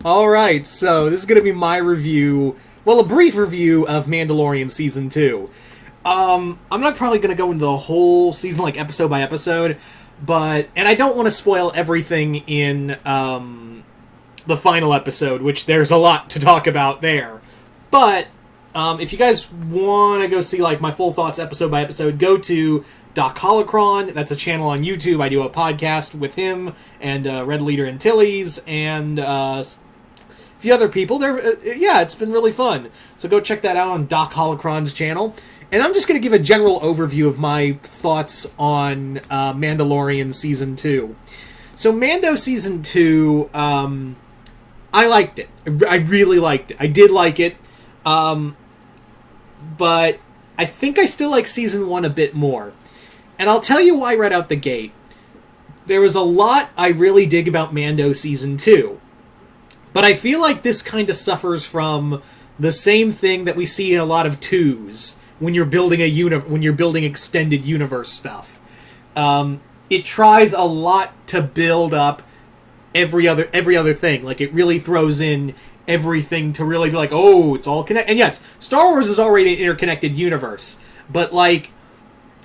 Alright, so this is going to be my review, well, a brief review of Mandalorian Season 2. I'm not probably going to go into the whole season, like, episode by episode, and I don't want to spoil everything in, the final episode, which there's a lot to talk about there. But, if you guys want to go see, like, my full thoughts episode by episode, go to Doc Holocron. That's a channel on YouTube. I do a podcast with him and Red Leader Antilles and a few other people. Yeah, it's been really fun. So go check that out on Doc Holocron's channel. And I'm just going to give a general overview of my thoughts on Mandalorian Season 2. So Mando Season 2, I liked it. I really liked it. I did like it. But I think I still like Season 1 a bit more. And I'll tell you why right out the gate. There was a lot I really dig about Mando Season 2. But I feel like this kind of suffers from the same thing that we see in a lot of 2s when you're building when you're building extended universe stuff. It tries a lot to build up every other thing. Like, it really throws in everything to really be like, oh, it's all connected. And yes, Star Wars is already an interconnected universe, but like,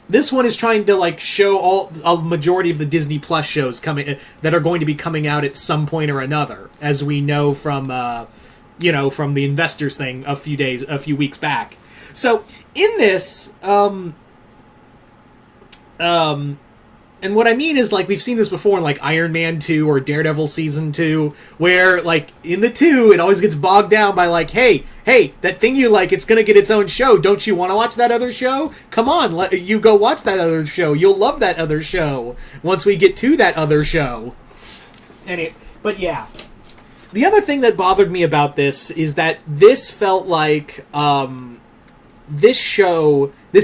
this one is trying to like show a majority of the Disney Plus shows coming that are going to be coming out at some point or another, as we know from from the Investors thing a few weeks back. So in this, and what I mean is, like, we've seen this before in, like, Iron Man 2 or Daredevil Season 2, where, like, in the 2, it always gets bogged down by, like, hey, that thing you like, it's gonna get its own show. Don't you want to watch that other show? Come on, you go watch that other show. You'll love that other show once we get to that other show. But yeah. The other thing that bothered me about this is that this felt like, this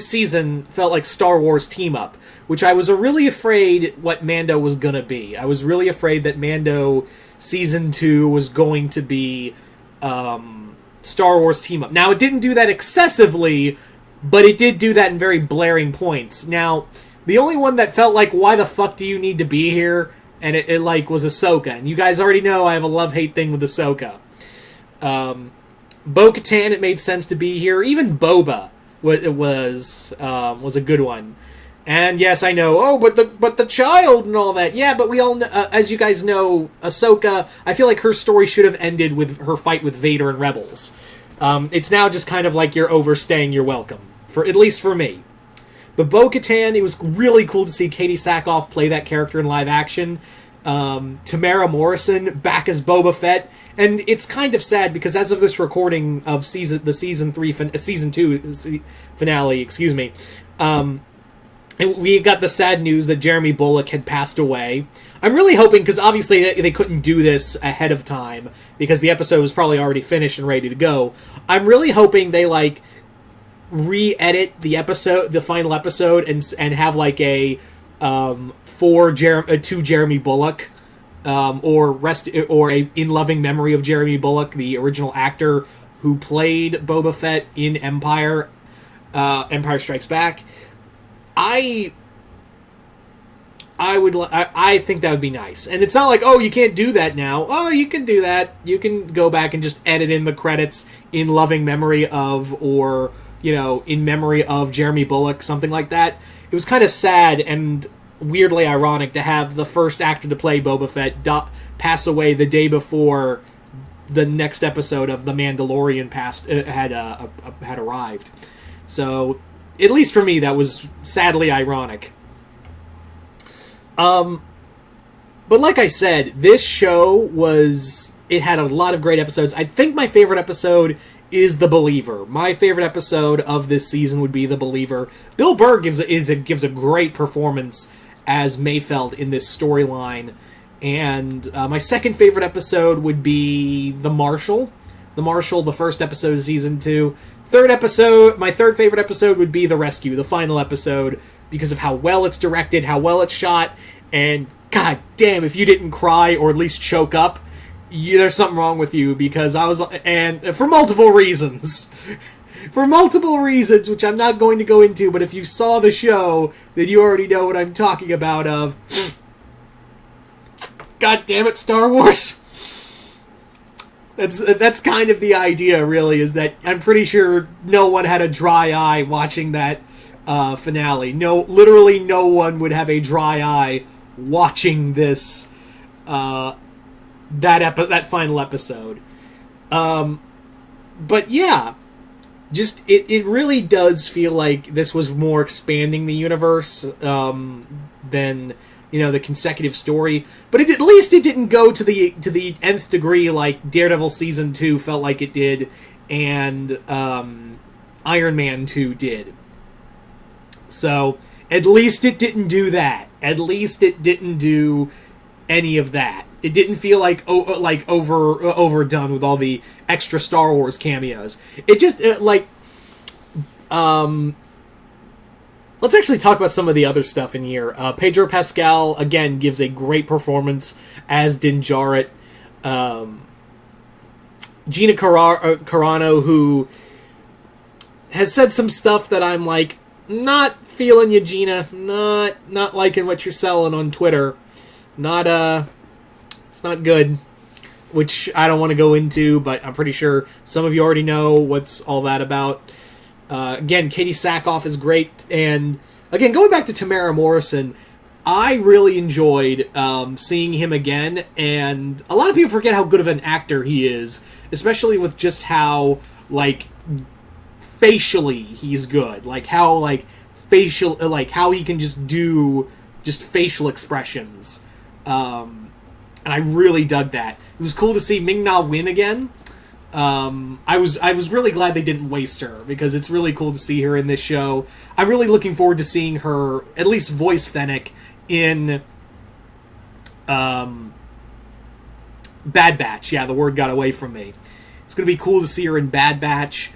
season felt like Star Wars team-up, which I was really afraid what Mando was going to be. I was really afraid that Mando Season 2 was going to be Star Wars team-up. Now, it didn't do that excessively, but it did do that in very blaring points. Now, the only one that felt like, why the fuck do you need to be here? And it was Ahsoka. And you guys already know I have a love-hate thing with Ahsoka. Bo-Katan, it made sense to be here. Even Boba was a good one. And yes, I know, but the child and all that. Yeah, but we all know, as you guys know, Ahsoka, I feel like her story should have ended with her fight with Vader and Rebels. It's now just kind of like you're overstaying your welcome, at least for me. But Bo-Katan, it was really cool to see Katie Sackhoff play that character in live action. Tamara Morrison back as Boba Fett. And it's kind of sad because as of this recording of season 2 finale, excuse me, and we got the sad news that Jeremy Bulloch had passed away. I'm really hoping, because obviously they couldn't do this ahead of time because the episode was probably already finished and ready to go. I'm really hoping they like re-edit the final episode, and have like a to Jeremy Bulloch, or a in loving memory of Jeremy Bulloch, the original actor who played Boba Fett in Empire Strikes Back. I think that would be nice. And it's not like, oh, you can't do that now. Oh, you can do that. You can go back and just edit in the credits in loving memory of, or, in memory of Jeremy Bulloch, something like that. It was kind of sad and weirdly ironic to have the first actor to play Boba Fett pass away the day before the next episode of The Mandalorian had arrived. So, at least for me, that was sadly ironic. But like I said, this show it had a lot of great episodes. I think my favorite episode is The Believer. My favorite episode of this season would be The Believer. Bill Burr gives a great performance as Mayfeld in this storyline. And my second favorite episode would be The Marshal. The Marshal, the first episode of Season 2. My third favorite episode would be The Rescue, the final episode, because of how well it's directed, how well it's shot, and god damn, if you didn't cry or at least choke up, there's something wrong with you, because and for multiple reasons. For multiple reasons, which I'm not going to go into, but if you saw the show, then you already know what I'm talking about God damn it, Star Wars. That's kind of the idea, really, is that I'm pretty sure no one had a dry eye watching that finale. No, literally no one would have a dry eye watching this that final episode. But yeah, just it really does feel like this was more expanding the universe than the consecutive story. But at least it didn't go to the nth degree like Daredevil season 2 felt like it did, and Iron Man 2 did. So at least it didn't do that. At least it didn't do any of that. It didn't feel like overdone with all the extra Star Wars cameos. It just let's actually talk about some of the other stuff in here. Pedro Pascal again gives a great performance as Din Djarin. Gina Carano, who has said some stuff that I'm like, not feeling you, Gina. Not liking what you're selling on Twitter. It's not good, which I don't want to go into, but I'm pretty sure some of you already know what's all that about. Again, Katie Sackhoff is great, and again, going back to Tamara Morrison, I really enjoyed seeing him again, and a lot of people forget how good of an actor he is, especially with just how, facially he's good. How he can just do facial expressions. And I really dug that. It was cool to see Ming-Na win again. I was really glad they didn't waste her, because it's really cool to see her in this show. I'm really looking forward to seeing her at least voice Fennec in Bad Batch. Yeah, the word got away from me. It's going to be cool to see her in Bad Batch.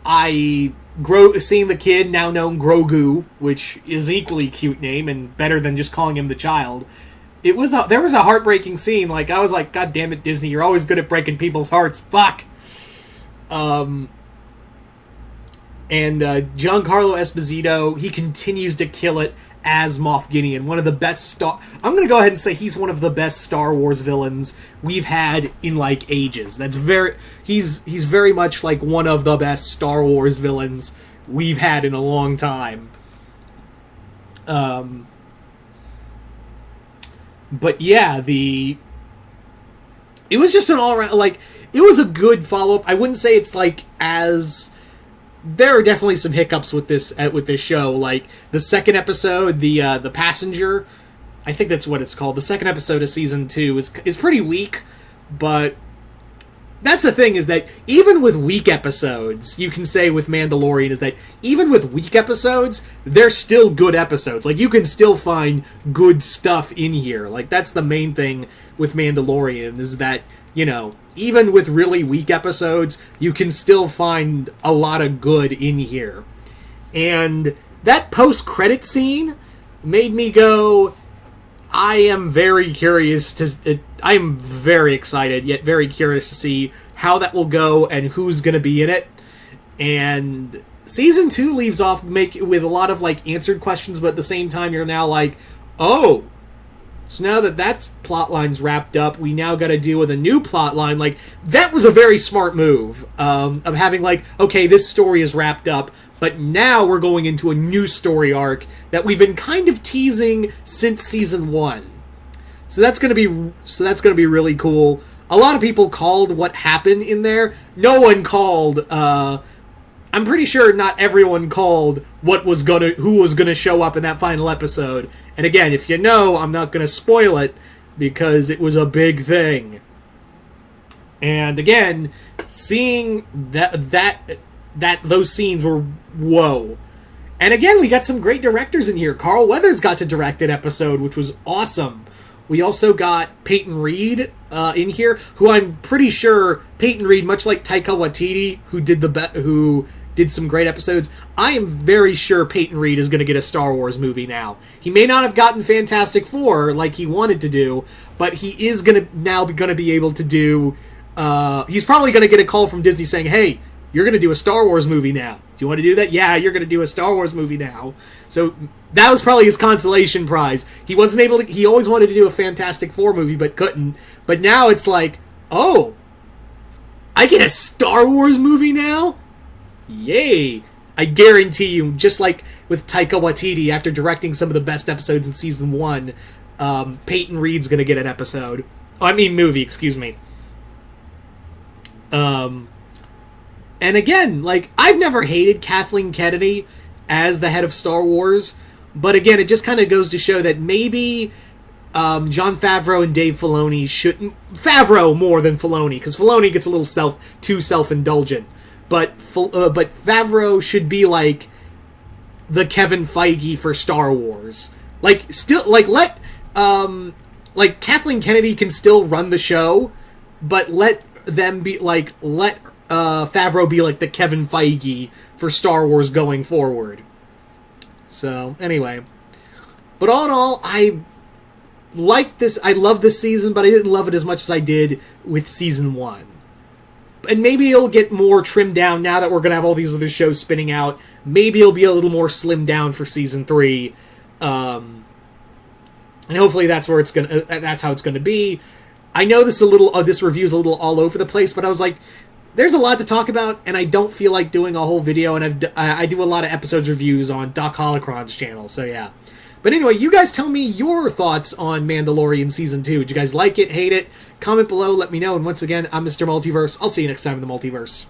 Seeing the kid, now known Grogu, which is an equally cute name and better than just calling him the child. There was a heartbreaking scene. I was like, God damn it, Disney, you're always good at breaking people's hearts. Fuck. And Giancarlo Esposito, he continues to kill it as Moff Gideon. One of the best I'm going to go ahead and say he's one of the best Star Wars villains we've had in ages. He's very much one of the best Star Wars villains we've had in a long time. But yeah, it was just an all-around, it was a good follow-up. I wouldn't say it's there are definitely some hiccups with this show. The second episode, the Passenger, I think that's what it's called. The second episode of season 2 is pretty weak, but that's the thing, is that even with weak episodes, you can say with Mandalorian, is that even with weak episodes, they're still good episodes. You can still find good stuff in here. That's the main thing with Mandalorian, is that, even with really weak episodes, you can still find a lot of good in here. And that post-credit scene made me go, I am very excited, yet very curious to see how that will go and who's going to be in it. And season 2 leaves off with a lot of answered questions, but at the same time you're now oh, so now that plotline's wrapped up, we now got to deal with a new plotline. That was a very smart move of having okay, this story is wrapped up, but now we're going into a new story arc that we've been kind of teasing since season 1. So that's going to be really cool. A lot of people called what happened in there. No one called. I'm pretty sure not everyone called who was gonna show up in that final episode. And again, if you know, I'm not gonna spoil it because it was a big thing. And again, seeing those scenes were whoa. And again, we got some great directors in here. Carl Weathers got to direct an episode, which was awesome. We also got Peyton Reed in here, who I'm pretty sure Peyton Reed, much like Taika Waititi, who did some great episodes, I am very sure Peyton Reed is going to get a Star Wars movie now. He may not have gotten Fantastic Four like he wanted to do, but he is going to be able to do. He's probably going to get a call from Disney saying, "Hey, you're going to do a Star Wars movie now. Do you want to do that? Yeah, you're going to do a Star Wars movie now." So that was probably his consolation prize. He wasn't able to. He always wanted to do a Fantastic Four movie, but couldn't. But now it's oh, I get a Star Wars movie now? Yay! I guarantee you, just like with Taika Waititi, after directing some of the best episodes in Season 1, Peyton Reed's gonna get an episode. Movie, excuse me. And again, like, I've never hated Kathleen Kennedy as the head of Star Wars, but again, it just kind of goes to show that maybe Jon Favreau and Dave Filoni shouldn't... Favreau more than Filoni, because Filoni gets a little too self-indulgent. But Favreau should be like the Kevin Feige for Star Wars. Like, still, like, let Kathleen Kennedy can still run the show, but let them be like, Favreau be like the Kevin Feige for Star Wars going forward. So, anyway. But all in all, I like this. I love this season, but I didn't love it as much as I did with Season 1. And maybe it'll get more trimmed down now that we're going to have all these other shows spinning out. Maybe it'll be a little more slimmed down for Season 3. And hopefully that's where it's that's how it's going to be. I know this review's a little all over the place, but I was like, there's a lot to talk about, and I don't feel like doing a whole video, and I do a lot of episodes reviews on Doc Holocron's channel, so yeah. But anyway, you guys tell me your thoughts on Mandalorian Season 2. Did you guys like it, hate it? Comment below, let me know, and once again, I'm Mr. Multiverse. I'll see you next time in the Multiverse.